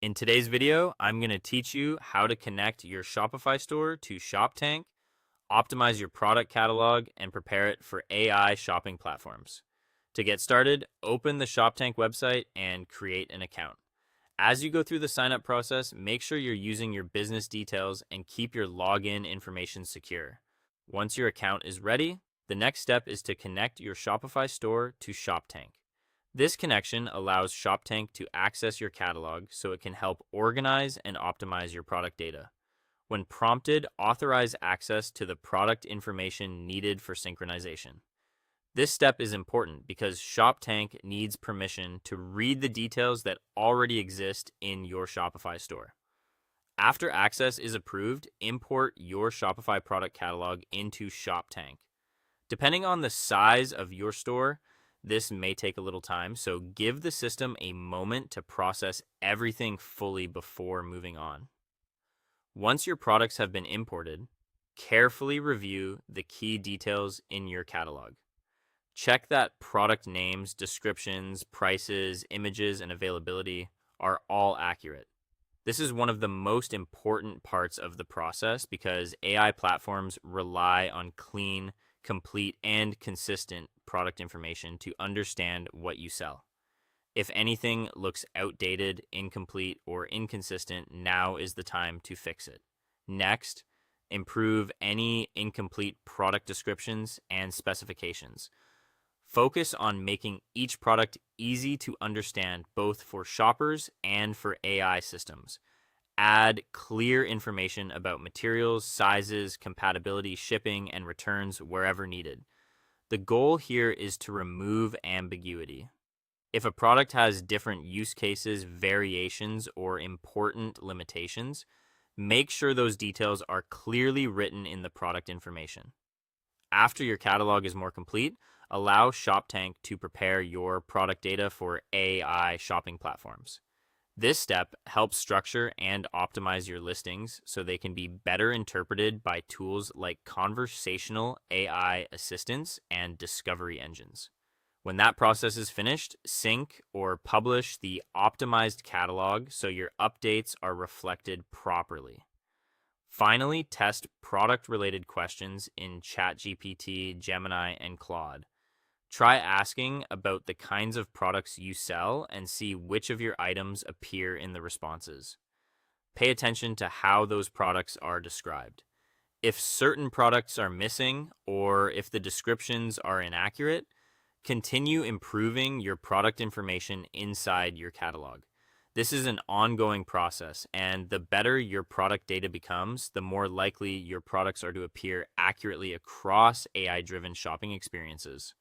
In today's video, I'm going to teach you how to connect your Shopify store to Shoptank, optimize your product catalog, and prepare it for AI shopping platforms. To get started, open the Shoptank website and create an account. As you go through the sign up process, make sure you're using your business details and keep your login information secure. Once your account is ready, the next step is to connect your Shopify store to Shoptank. This connection allows Shoptank to access your catalog so it can help organize and optimize your product data. When prompted, authorize access to the product information needed for synchronization. This step is important because Shoptank needs permission to read the details that already exist in your Shopify store. After access is approved, import your Shopify product catalog into Shoptank. Depending on the size of your store, this may take a little time, so give the system a moment to process everything fully before moving on. Once your products have been imported, carefully review the key details in your catalog. Check that product names, descriptions, prices, images, and availability are all accurate. This is one of the most important parts of the process because AI platforms rely on clean, complete, and consistent product information to understand what you sell. If anything looks outdated, incomplete, or inconsistent, now is the time to fix it. Next, improve any incomplete product descriptions and specifications. Focus on making each product easy to understand both for shoppers and for AI systems. Add clear information about materials, sizes, compatibility, shipping, and returns wherever needed. The goal here is to remove ambiguity. If a product has different use cases, variations, or important limitations, make sure those details are clearly written in the product information. After your catalog is more complete, allow Shoptank to prepare your product data for AI shopping platforms. This step helps structure and optimize your listings so they can be better interpreted by tools like conversational AI assistants and discovery engines. When that process is finished, sync or publish the optimized catalog so your updates are reflected properly. Finally, test product-related questions in ChatGPT, Gemini, and Claude. Try asking about the kinds of products you sell and see which of your items appear in the responses. Pay attention to how those products are described. If certain products are missing or if the descriptions are inaccurate, continue improving your product information inside your catalog. This is an ongoing process, and the better your product data becomes, the more likely your products are to appear accurately across AI-driven shopping experiences.